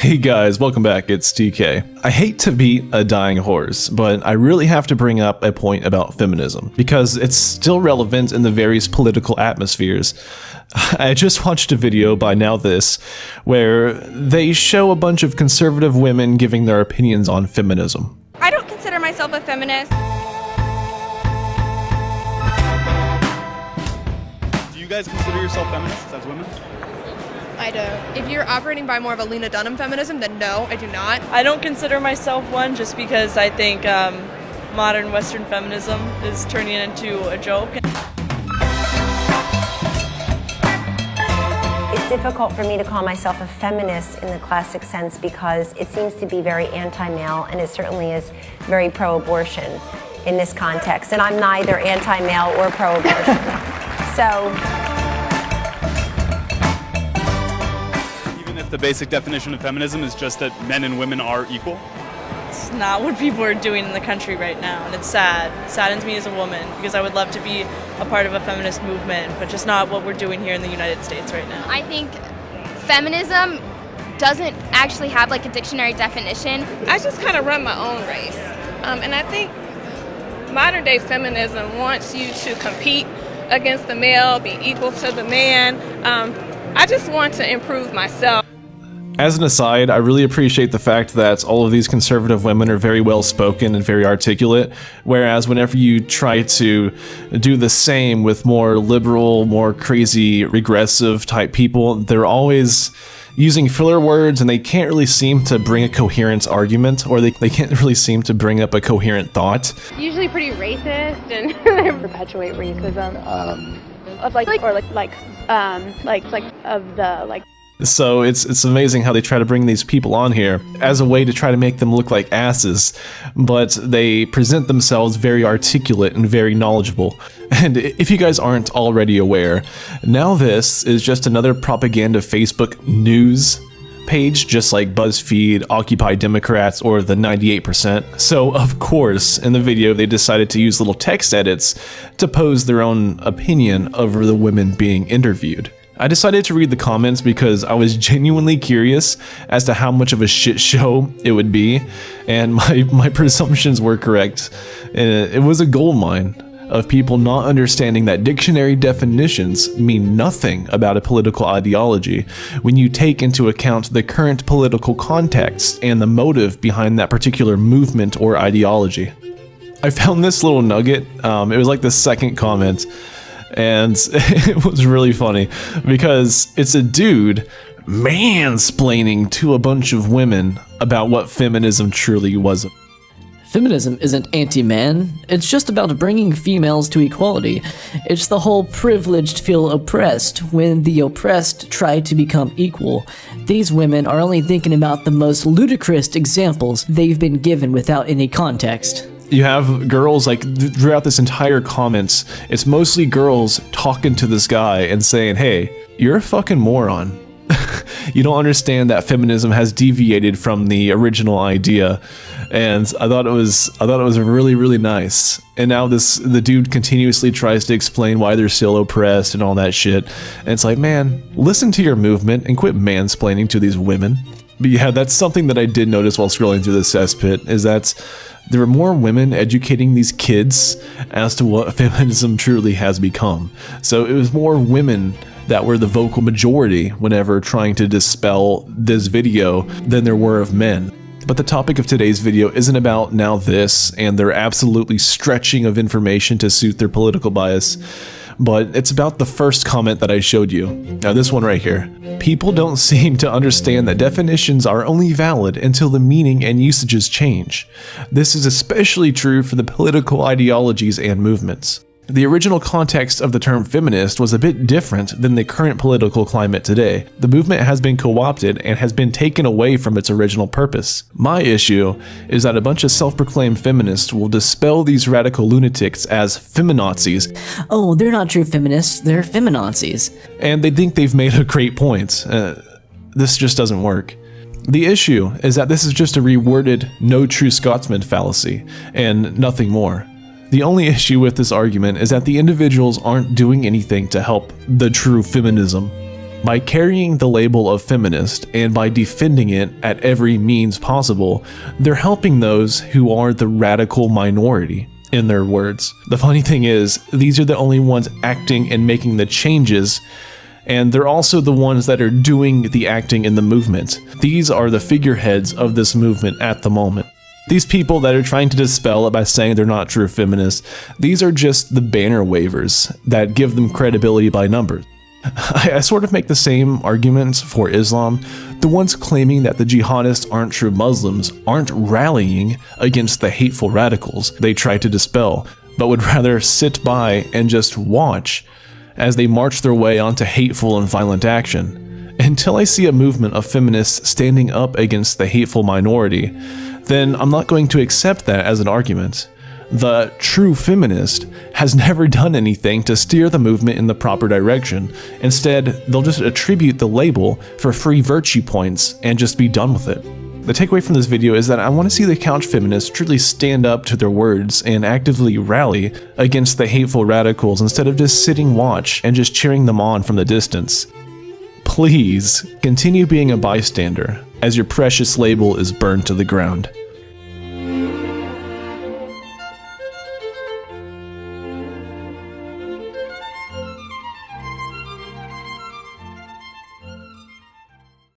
Hey guys, welcome back, it's TK. I hate to beat a dying horse, but I really have to bring up a point about feminism, because it's still relevant in the various political atmospheres. I just watched a video by NowThis where they show a bunch of conservative women giving their opinions on feminism. I don't consider myself a feminist. Do you guys consider yourself feminists as women? I don't. If you're operating by more of a Lena Dunham feminism, then no, I do not. I don't consider myself one just because I think modern Western feminism is turning into a joke. It's difficult for me to call myself a feminist in the classic sense because it seems to be very anti-male, and it certainly is very pro-abortion in this context. And I'm neither anti-male or pro-abortion. So, Even if the basic definition of feminism is just that men and women are equal? It's not what people are doing in the country right now, and it's sad. It saddens me as a woman because I would love to be a part of a feminist movement, but just not what we're doing here in the United States right now. I think feminism doesn't actually have like a dictionary definition. I just kind of run my own race, and I think modern day feminism wants you to compete against the male, be equal to the man. I just want to improve myself. As an aside, I really appreciate the fact that all of these conservative women are very well spoken and very articulate, whereas whenever you try to do the same with more liberal, more crazy, regressive type people, they're always using filler words and they can't really seem to bring a coherent argument, or they can't really seem to bring up a coherent thought. Usually pretty racist and perpetuate racism So it's amazing how they try to bring these people on here as a way to try to make them look like asses, but they present themselves very articulate and very knowledgeable. And if you guys aren't already aware, NowThis is just another propaganda Facebook news page, just like BuzzFeed, Occupy Democrats, or the 98%. So of course, in the video, they decided to use little text edits to pose their own opinion over the women being interviewed. I decided to read the comments because I was genuinely curious as to how much of a shit show it would be, and my presumptions were correct. It was a goldmine of people not understanding that dictionary definitions mean nothing about a political ideology when you take into account the current political context and the motive behind that particular movement or ideology. I found this little nugget, it was like the second comment, and it was really funny because it's a dude mansplaining to a bunch of women about what feminism truly was. Feminism isn't anti-man, it's just about bringing females to equality. It's the whole privileged feel oppressed when the oppressed try to become equal. These women are only thinking about the most ludicrous examples they've been given without any context. You have girls, like, throughout this entire comments, it's mostly girls talking to this guy and saying, hey, you're a fucking moron. You don't understand that feminism has deviated from the original idea. And I thought it was really, really nice. And now the dude continuously tries to explain why they're still oppressed and all that shit. And it's like, man, listen to your movement and quit mansplaining to these women. But yeah, that's something that I did notice while scrolling through the cesspit, is that there were more women educating these kids as to what feminism truly has become. So it was more women that were the vocal majority whenever trying to dispel this video than there were of men. But the topic of today's video isn't about NowThis and their absolutely stretching of information to suit their political bias, but it's about the first comment that I showed you. Now this one right here. People don't seem to understand that definitions are only valid until the meaning and usages change. This is especially true for the political ideologies and movements. The original context of the term feminist was a bit different than the current political climate today. The movement has been co-opted and has been taken away from its original purpose. My issue is that a bunch of self-proclaimed feminists will dispel these radical lunatics as feminazis. Oh, they're not true feminists, they're feminazis. And they think they've made a great point. This just doesn't work. The issue is that this is just a reworded no true Scotsman fallacy, and nothing more. The only issue with this argument is that the individuals aren't doing anything to help the true feminism. By carrying the label of feminist and by defending it at every means possible, they're helping those who are the radical minority, in their words. The funny thing is, these are the only ones acting and making the changes, and they're also the ones that are doing the acting in the movement. These are the figureheads of this movement at the moment. These people that are trying to dispel it by saying they're not true feminists, these are just the banner wavers that give them credibility by numbers. I sort of make the same arguments for Islam. The ones claiming that the jihadists aren't true Muslims aren't rallying against the hateful radicals they try to dispel, but would rather sit by and just watch as they march their way onto hateful and violent action. Until I see a movement of feminists standing up against the hateful minority, then I'm not going to accept that as an argument. The true feminist has never done anything to steer the movement in the proper direction. Instead, they'll just attribute the label for free virtue points and just be done with it. The takeaway from this video is that I want to see the couch feminists truly stand up to their words and actively rally against the hateful radicals instead of just sitting watch and just cheering them on from the distance. Please continue being a bystander as your precious label is burned to the ground.